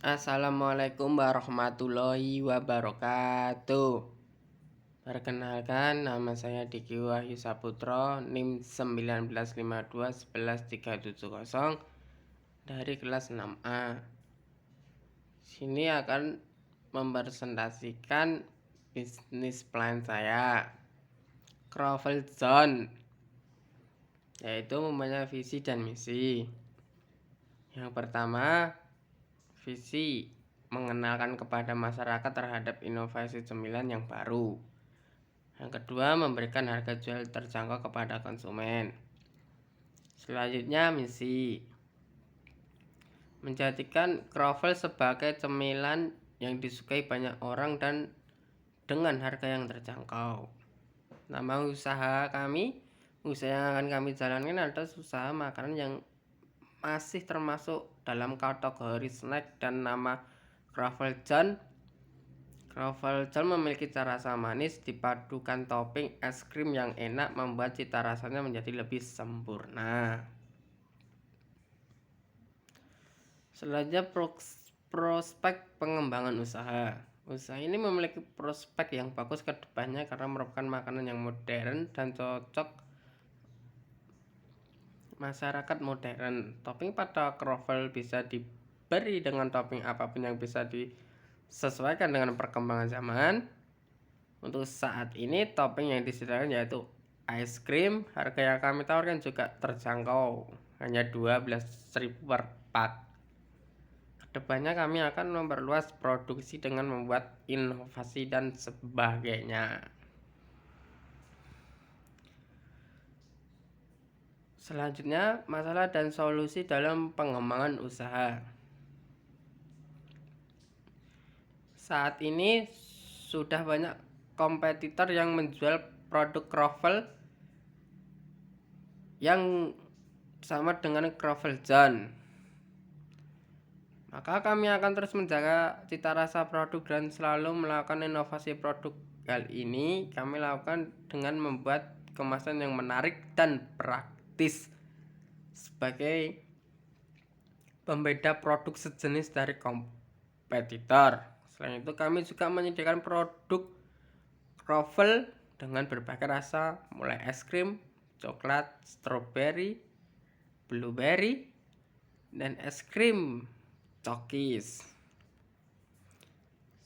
Assalamualaikum warahmatullahi wabarakatuh. Perkenalkan, nama saya Diki Wahyu Saputro, NIM 1952 11 370 dari kelas 6A. Sini akan mempresentasikan bisnis plan saya, Crovel Zone, yaitu mempunyai visi dan misi. Yang pertama, visi mengenalkan kepada masyarakat terhadap inovasi cemilan yang baru. Yang kedua, memberikan harga jual terjangkau kepada konsumen. Selanjutnya, misi menjadikan Crovel sebagai cemilan yang disukai banyak orang dan dengan harga yang terjangkau. Nama usaha yang akan kami jalankan adalah usaha makanan yang masih termasuk dalam kategori snack dan nama Crovel Zone. Crovel Zone memiliki cita rasa manis dipadukan topping es krim yang enak membuat cita rasanya menjadi lebih sempurna. Selanjutnya, prospek pengembangan usaha. Usaha ini memiliki prospek yang bagus ke depannya karena merupakan makanan yang modern dan cocok masyarakat modern. Topping pada Crovel bisa diberi dengan topping apapun yang bisa disesuaikan dengan perkembangan zaman. Untuk saat ini topping yang disediakan yaitu es krim. Harga yang kami tawarkan juga terjangkau, hanya 12.000 per pak. Kedepannya kami akan memperluas produksi dengan membuat inovasi dan sebagainya. Selanjutnya, masalah dan solusi dalam pengembangan usaha. Saat ini sudah banyak kompetitor yang menjual produk Crovel yang sama dengan Crovel Zone. Maka kami akan terus menjaga cita rasa produk dan selalu melakukan inovasi produk. Hal ini kami lakukan dengan membuat kemasan yang menarik dan praktis sebagai pembeda produk sejenis dari kompetitor. Selain itu kami juga menyediakan produk Crovel dengan berbagai rasa, mulai es krim, coklat, stroberi, blueberry, dan es krim cokis.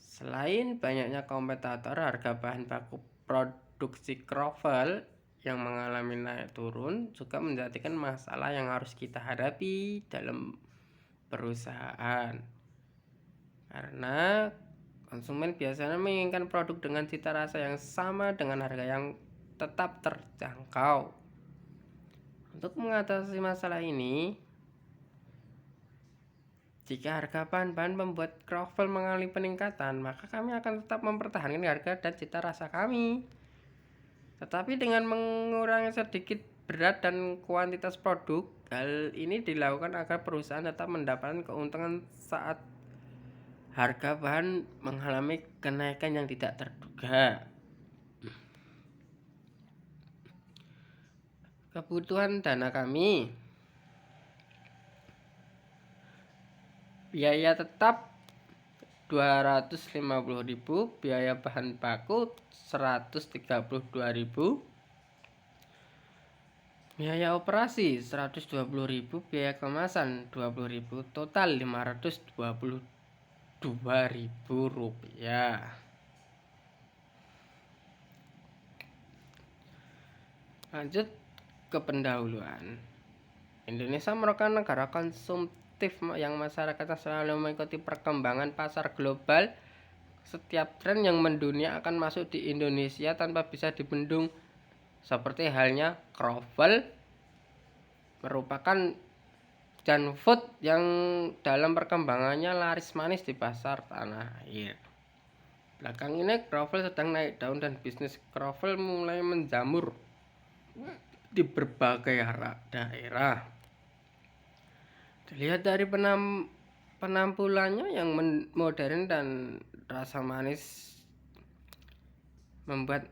Selain banyaknya kompetitor, harga bahan baku produksi Crovel yang mengalami naik turun juga menjadikan masalah yang harus kita hadapi dalam perusahaan. Karena konsumen biasanya menginginkan produk dengan cita rasa yang sama dengan harga yang tetap terjangkau. Untuk mengatasi masalah ini, jika harga bahan-bahan membuat Crovel mengalami peningkatan, maka kami akan tetap mempertahankan harga dan cita rasa kami. Tetapi dengan mengurangi sedikit berat dan kuantitas produk, hal ini dilakukan agar perusahaan tetap mendapatkan keuntungan saat harga bahan mengalami kenaikan yang tidak terduga. Kebutuhan dana kami. Biaya tetap 250.000, biaya bahan baku 132.000, biaya operasi 120.000, biaya kemasan 20.000, total 522.000 rupiah. Lanjut ke pendahuluan. Indonesia merupakan negara konsumtif yang masyarakatnya selalu mengikuti perkembangan pasar global. Setiap tren yang mendunia akan masuk di Indonesia tanpa bisa dibendung. Seperti halnya Crovel merupakan junk food yang dalam perkembangannya laris manis di pasar tanah air. Belakang ini Crovel sedang naik daun dan bisnis Crovel mulai menjamur di berbagai daerah. Dilihat dari penampilannya yang modern dan rasa manis membuat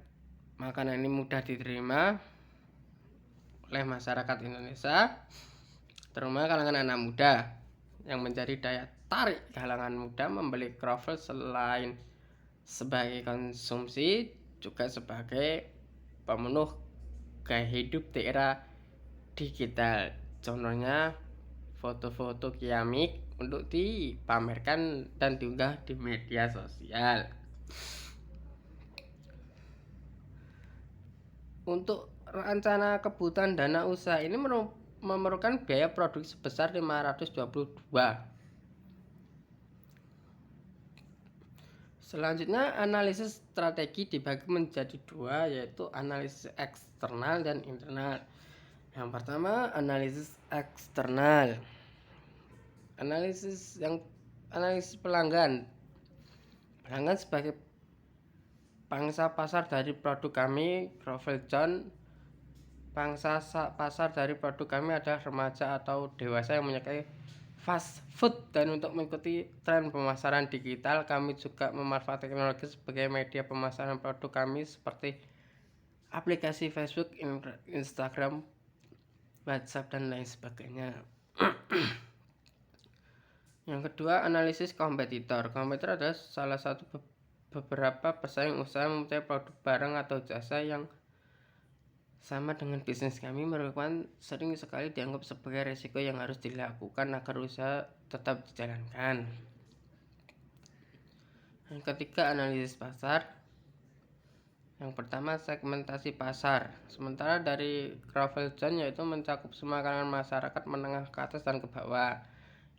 makanan ini mudah diterima oleh masyarakat Indonesia, terutama kalangan anak muda yang menjadi daya tarik kalangan muda membeli krovel selain sebagai konsumsi juga sebagai pemenuh gaya hidup di era digital. Contohnya foto-foto kiamik untuk dipamerkan dan diunggah di media sosial. Untuk rencana kebutuhan dana usaha ini memerlukan biaya produksi sebesar 522. Selanjutnya, analisis strategi dibagi menjadi dua, yaitu analisis eksternal dan internal. Yang pertama, analisis eksternal. Analisis pelanggan. Pelanggan sebagai pangsa pasar dari produk kami, Krovel John. Pangsa pasar dari produk kami adalah remaja atau dewasa yang menyukai fast food, dan untuk mengikuti tren pemasaran digital, kami juga memanfaatkan teknologi sebagai media pemasaran produk kami seperti aplikasi Facebook, Instagram, WhatsApp, dan lain sebagainya. Yang kedua, analisis kompetitor. Kompetitor adalah salah satu beberapa pesaing usaha mempunyai produk barang atau jasa yang sama dengan bisnis kami, merupakan sering sekali dianggap sebagai resiko yang harus dilakukan agar usaha tetap dijalankan. Yang ketiga, analisis pasar. Yang pertama, segmentasi pasar. Sementara dari Krovel John, yaitu mencakup semua kalangan masyarakat menengah ke atas dan ke bawah.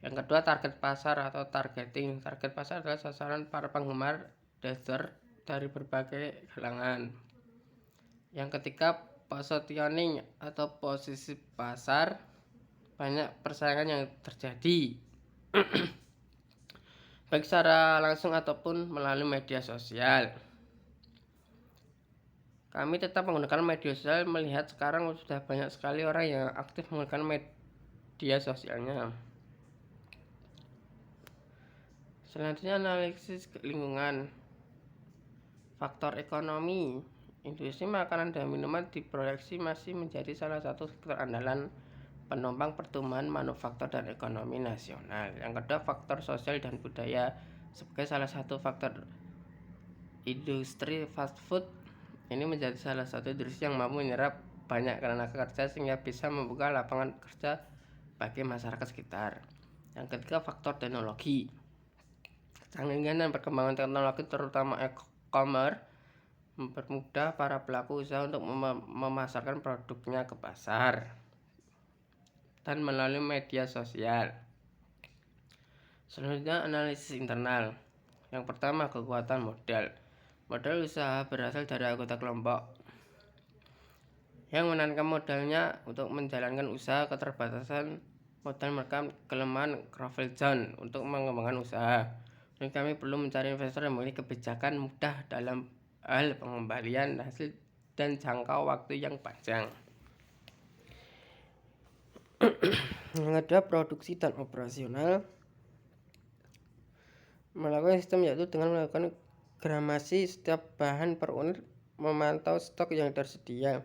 Yang kedua, target pasar atau targeting. Target pasar adalah sasaran para penggemar dessert dari berbagai kalangan. Yang ketiga, positioning atau posisi pasar. Banyak persaingan yang terjadi baik secara langsung ataupun melalui media sosial. Kami tetap menggunakan media sosial, melihat sekarang sudah banyak sekali orang yang aktif menggunakan media sosialnya. Selanjutnya, analisis lingkungan. Faktor ekonomi. Industri makanan dan minuman diproyeksi masih menjadi salah satu sektor andalan penopang pertumbuhan manufaktur dan ekonomi nasional. Yang kedua, faktor sosial dan budaya. Sebagai salah satu faktor, industri fast food ini menjadi salah satu industri yang mampu menyerap banyak tenaga kerja sehingga bisa membuka lapangan kerja bagi masyarakat sekitar. Yang ketiga, faktor teknologi. Kecanggihan dan perkembangan teknologi terutama e-commerce mempermudah para pelaku usaha untuk memasarkan produknya ke pasar dan melalui media sosial. Selanjutnya, analisis internal. Yang pertama, kekuatan modal. Modal usaha berasal dari anggota kelompok yang menanamkan modalnya untuk menjalankan usaha. Keterbatasan modal merupakan kelemahan Krovel John untuk mengembangkan usaha, dan kami perlu mencari investor yang memiliki kebijakan mudah dalam hal pengembalian hasil dan jangka waktu yang panjang. Yang kedua, produksi dan operasional. Melakukan sistem yaitu dengan melakukan gramasi setiap bahan per unit, memantau stok yang tersedia,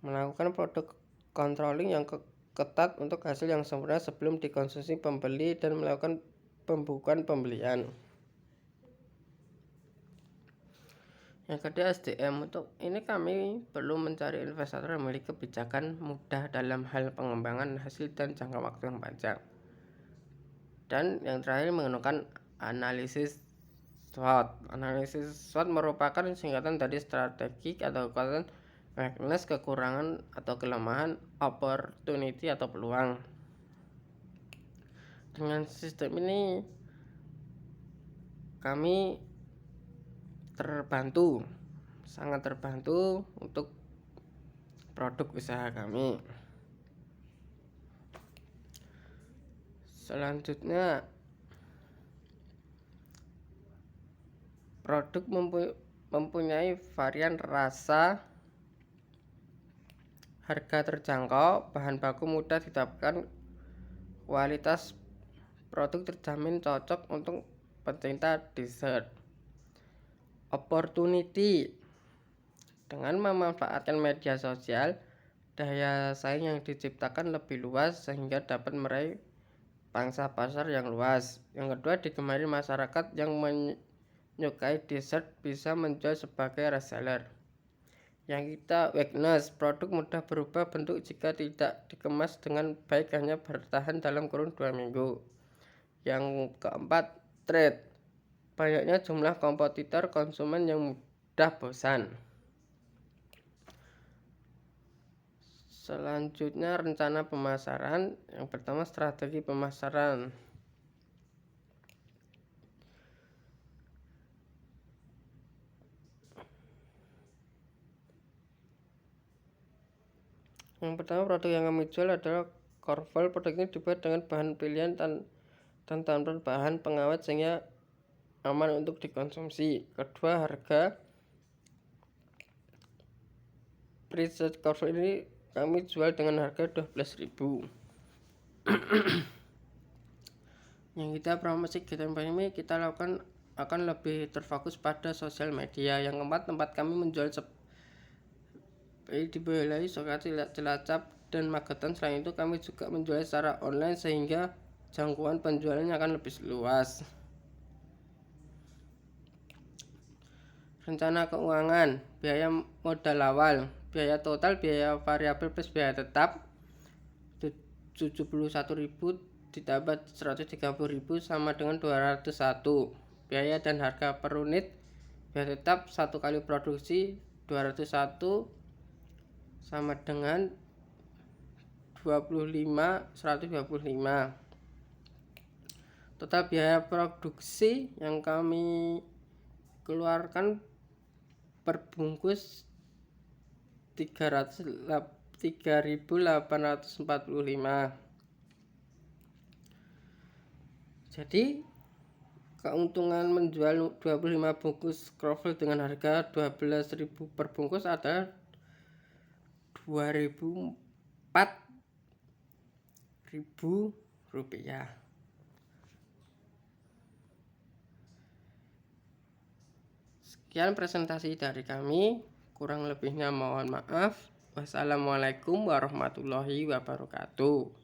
melakukan produk controlling yang ketat untuk hasil yang sempurna sebelum dikonsumsi pembeli, dan melakukan pembukuan pembelian. Yang kedua, SDM. Untuk ini kami perlu mencari investor yang memiliki kebijakan mudah dalam hal pengembangan hasil dan jangka waktu yang panjang. Dan yang terakhir, menggunakan analisis SWOT. Analisis SWOT merupakan singkatan dari strategi atau kekuatan, weakness, kekurangan atau kelemahan, opportunity atau peluang. Dengan sistem ini kami sangat terbantu untuk produk usaha kami. Selanjutnya, produk mempunyai varian rasa, harga terjangkau, bahan baku mudah didapatkan, kualitas produk terjamin cocok untuk pencinta dessert. Opportunity. Dengan memanfaatkan media sosial, daya saing yang diciptakan lebih luas sehingga dapat meraih pangsa pasar yang luas. Yang kedua, digemari masyarakat yang menyukai dessert, bisa menjual sebagai reseller. Yang kita weakness, produk mudah berubah bentuk jika tidak dikemas dengan baik, hanya bertahan dalam kurun 2 minggu. Yang keempat, trade, banyaknya jumlah kompetitor, konsumen yang mudah bosan. Selanjutnya, rencana pemasaran. Yang pertama, strategi pemasaran. Yang pertama, produk yang kami jual adalah korval. Produk ini dibuat dengan bahan pilihan dan tanpa bahan pengawet sehingga aman untuk dikonsumsi. Kedua, harga. Preset korval ini kami jual dengan harga 12.000. Yang kita promosi kegiatan ini kita lakukan akan lebih terfokus pada sosial media. Yang keempat, tempat kami menjual di Boyolali, Sukati, Cilacap, dan Magetan. Selain itu, kami juga menjual secara online sehingga jangkauan penjualannya akan lebih luas. Rencana keuangan, biaya modal awal, biaya total, biaya variabel plus biaya tetap 71.000 ditambah 130.000 sama dengan 201. Biaya dan harga per unit, biaya tetap 1 kali produksi 201 sama dengan 125. Total biaya produksi yang kami keluarkan per bungkus 3.845. Jadi keuntungan menjual 25 bungkus kroffel dengan harga 12.000 per bungkus adalah 2.004 rupiah. Sekian presentasi dari kami, kurang lebihnya mohon maaf. Wassalamualaikum warahmatullahi wabarakatuh.